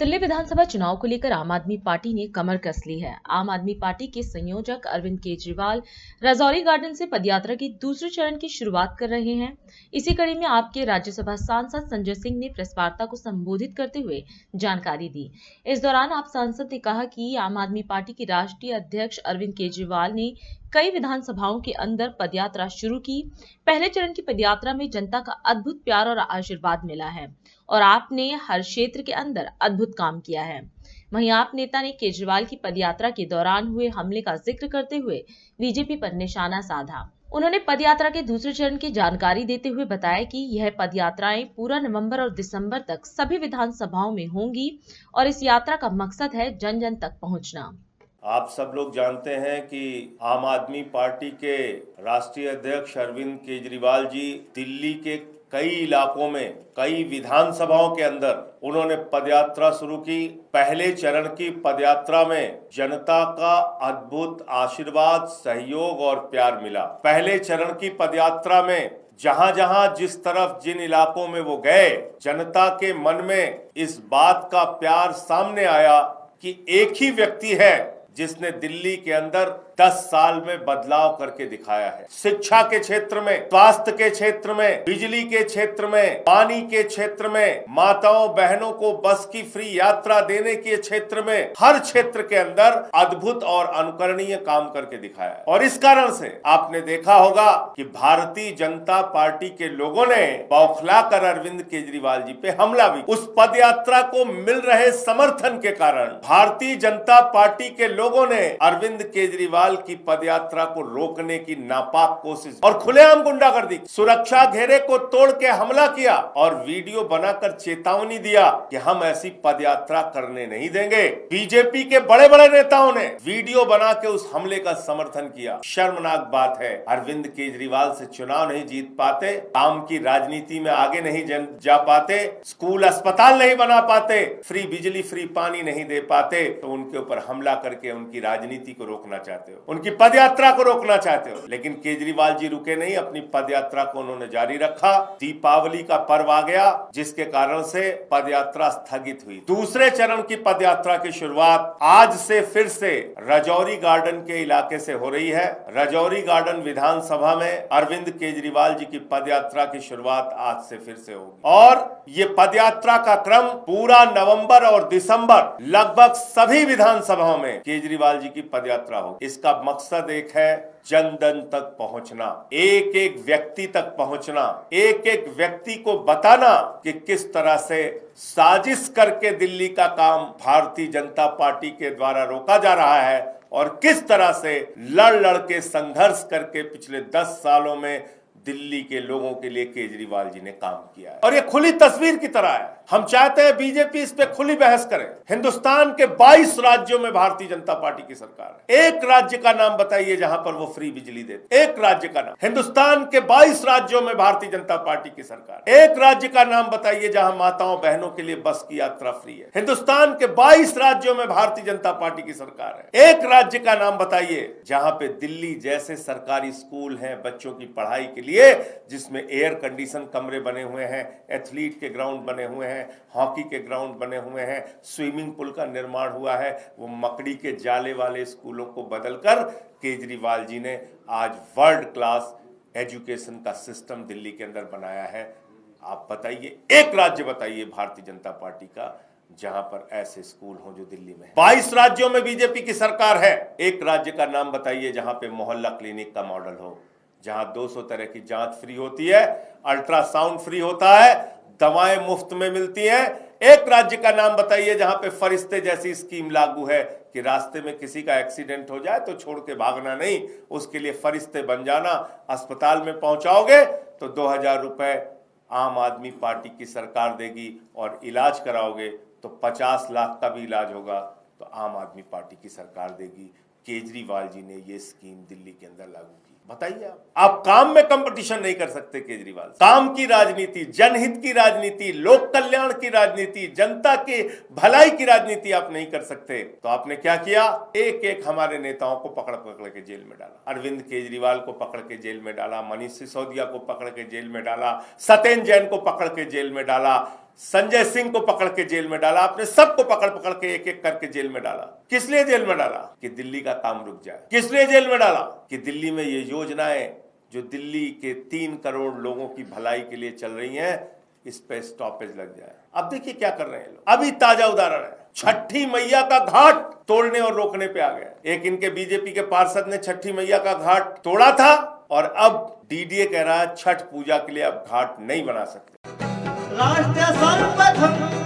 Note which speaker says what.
Speaker 1: दिल्ली विधानसभा चुनाव को लेकर आम आदमी पार्टी ने कमर कस ली है। आम आदमी पार्टी के संयोजक अरविंद केजरीवाल राजौरी गार्डन से पदयात्रा के दूसरे चरण की शुरुआत कर रहे हैं। इसी कड़ी में आपके राज्यसभा सांसद संजय सिंह ने प्रेस वार्ता को संबोधित करते हुए जानकारी दी। इस दौरान आप सांसद ने कहा कि आम आदमी पार्टी के राष्ट्रीय अध्यक्ष अरविंद केजरीवाल ने कई विधानसभाओं के अंदर पदयात्रा शुरू की। पहले चरण की पदयात्रा में जनता का अद्भुत प्यार और आशीर्वाद मिला है और आपने हर क्षेत्र के अंदर अद्भुत काम किया है। वहीं आप नेता ने केजरीवाल की पदयात्रा के दौरान हुए हमले का जिक्र करते हुए बीजेपी पर निशाना साधा। उन्होंने पदयात्रा के दूसरे चरण की जानकारी देते हुए बताया कि यह पदयात्राएं पूरा नवंबर और दिसंबर तक सभी विधानसभाओं में होंगी और इस यात्रा का मकसद है जन जन तक पहुंचना।
Speaker 2: आप सब लोग जानते हैं कि आम आदमी पार्टी के राष्ट्रीय अध्यक्ष अरविंद केजरीवाल जी दिल्ली के कई इलाकों में कई विधानसभाओं के अंदर उन्होंने पदयात्रा शुरू की। पहले चरण की पदयात्रा में जनता का अद्भुत आशीर्वाद, सहयोग और प्यार मिला। पहले चरण की पदयात्रा में जहां जहां जिस तरफ जिन इलाकों में वो गए, जनता के मन में इस बात का प्यार सामने आया कि एक ही व्यक्ति है जिसने दिल्ली के अंदर 10 साल में बदलाव करके दिखाया है। शिक्षा के क्षेत्र में, स्वास्थ्य के क्षेत्र में, बिजली के क्षेत्र में, पानी के क्षेत्र में, माताओं बहनों को बस की फ्री यात्रा देने के क्षेत्र में, हर क्षेत्र के अंदर अद्भुत और अनुकरणीय काम करके दिखाया है। और इस कारण से आपने देखा होगा कि भारतीय जनता पार्टी के लोगों ने बौखला कर अरविंद केजरीवाल जी पे हमला भी। उस पद यात्रा को मिल रहे समर्थन के कारण भारतीय जनता पार्टी के लोगों ने अरविंद केजरीवाल की पदयात्रा को रोकने की नापाक कोशिश और खुलेआम गुंडागर्दी, सुरक्षा घेरे को तोड़ के हमला किया और वीडियो बनाकर चेतावनी दिया कि हम ऐसी पदयात्रा करने नहीं देंगे। बीजेपी के बड़े बड़े नेताओं ने वीडियो बना के उस हमले का समर्थन किया। शर्मनाक बात है। अरविंद केजरीवाल से चुनाव नहीं जीत पाते, काम की राजनीति में आगे नहीं जा पाते, स्कूल अस्पताल नहीं बना पाते, फ्री बिजली फ्री पानी नहीं दे पाते, तो उनके ऊपर हमला करके उनकी राजनीति को रोकना चाहते हो, उनकी पदयात्रा को रोकना चाहते हो। लेकिन केजरीवाल जी रुके नहीं, अपनी पदयात्रा को उन्होंने जारी रखा। दीपावली का पर्व आ गया जिसके कारण से पदयात्रा स्थगित हुई। दूसरे चरण की पदयात्रा की शुरुआत आज से फिर से राजौरी गार्डन के इलाके से हो रही है। राजौरी गार्डन विधानसभा में अरविंद केजरीवाल जी की पदयात्रा की शुरुआत आज से फिर से होगी और ये पदयात्रा का क्रम पूरा नवंबर और दिसंबर लगभग सभी विधानसभाओं में केजरीवाल जी की पदयात्रा होगी। इसका मकसद एक है, जन जन तक पहुंचना, एक एक व्यक्ति तक पहुंचना, एक एक व्यक्ति को बताना कि किस तरह से साजिश करके दिल्ली का काम भारतीय जनता पार्टी के द्वारा रोका जा रहा है और किस तरह से लड़ लड़ के संघर्ष करके पिछले 10 सालों में दिल्ली के लोगों के लिए केजरीवाल जी ने काम किया है। और ये खुली तस्वीर की तरह है। हम चाहते हैं बीजेपी इस पे खुली बहस करे। हिंदुस्तान के 22 राज्यों में भारतीय जनता पार्टी की सरकार है। एक राज्य का नाम बताइए जहां पर वो फ्री बिजली देते, एक राज्य का नाम। हिंदुस्तान के 22 राज्यों में भारतीय जनता पार्टी की सरकार, एक राज्य का नाम बताइए जहां माताओं बहनों के लिए बस की यात्रा फ्री है। हिंदुस्तान के 22 राज्यों में भारतीय जनता पार्टी की सरकार है। एक राज्य का नाम बताइए जहां पे दिल्ली जैसे सरकारी स्कूल हैं बच्चों की पढ़ाई के लिए, जिसमें एयर कंडीशन कमरे बने हुए हैं, एथलीट के ग्राउंड बने हुए हैं, हॉकी के ग्राउंड बने हुए हैं, स्विमिंग पूल का निर्माण हुआ है। वो मकड़ी के जाले वाले स्कूलों को बदलकर केजरीवाल जी ने आज वर्ल्ड क्लास एजुकेशन का सिस्टम दिल्ली के अंदर बनाया है। आप बताइए, एक राज्य बताइए भारतीय जनता पार्टी का जहां पर ऐसे स्कूल हो जो दिल्ली में। 22 राज्यों में बीजेपी की सरकार है। एक राज्य का नाम बताइए जहां पे मोहल्ला क्लिनिक का मॉडल हो, जहां 200 तरह की जांच फ्री होती है, अल्ट्रासाउंड फ्री होता है, दवाएं मुफ्त में मिलती हैं। एक राज्य का नाम बताइए जहां पे फरिश्ते जैसी स्कीम लागू है कि रास्ते में किसी का एक्सीडेंट हो जाए तो छोड़ के भागना नहीं, उसके लिए फरिश्ते बन जाना। अस्पताल में पहुंचाओगे तो 2000 रुपए आम आदमी पार्टी की सरकार देगी और इलाज कराओगे तो 50 लाख का भी इलाज होगा तो आम आदमी पार्टी की सरकार देगी। केजरीवाल जी ने ये स्कीम दिल्ली के अंदर लागू की। बताइए, आप काम में कंपटीशन नहीं कर सकते केजरीवाल। काम की राजनीति, जनहित की राजनीति, लोक कल्याण की राजनीति, जनता की भलाई की राजनीति आप नहीं कर सकते। तो आपने क्या किया? एक एक हमारे नेताओं को पकड़ पकड़ के जेल में डाला। अरविंद केजरीवाल को पकड़ के जेल में डाला, मनीष सिसोदिया को पकड़ के जेल में डाला, सत्येंद्र जैन को पकड़ के जेल में डाला, संजय सिंह को पकड़ के जेल में डाला, आपने सबको पकड़ पकड़ के एक एक करके जेल में डाला। किस लिए जेल में डाला? कि दिल्ली का काम रुक जाए। किस लिए जेल में डाला? कि दिल्ली में ये योजनाएं जो दिल्ली के 3 करोड़ लोगों की भलाई के लिए चल रही हैं, इस पे स्टॉपेज लग जाए। अब देखिए क्या कर रहे हैं लोग। अभी ताजा उदाहरण है, छठी मैया का घाट तोड़ने और रोकने पे आ गए। एक इनके बीजेपी के पार्षद ने छठी मैया का घाट तोड़ा था और अब डीडीए कह रहा है छठ पूजा के लिए अब घाट नहीं बना सकते।
Speaker 3: राष्ट्र सर्वप्रथम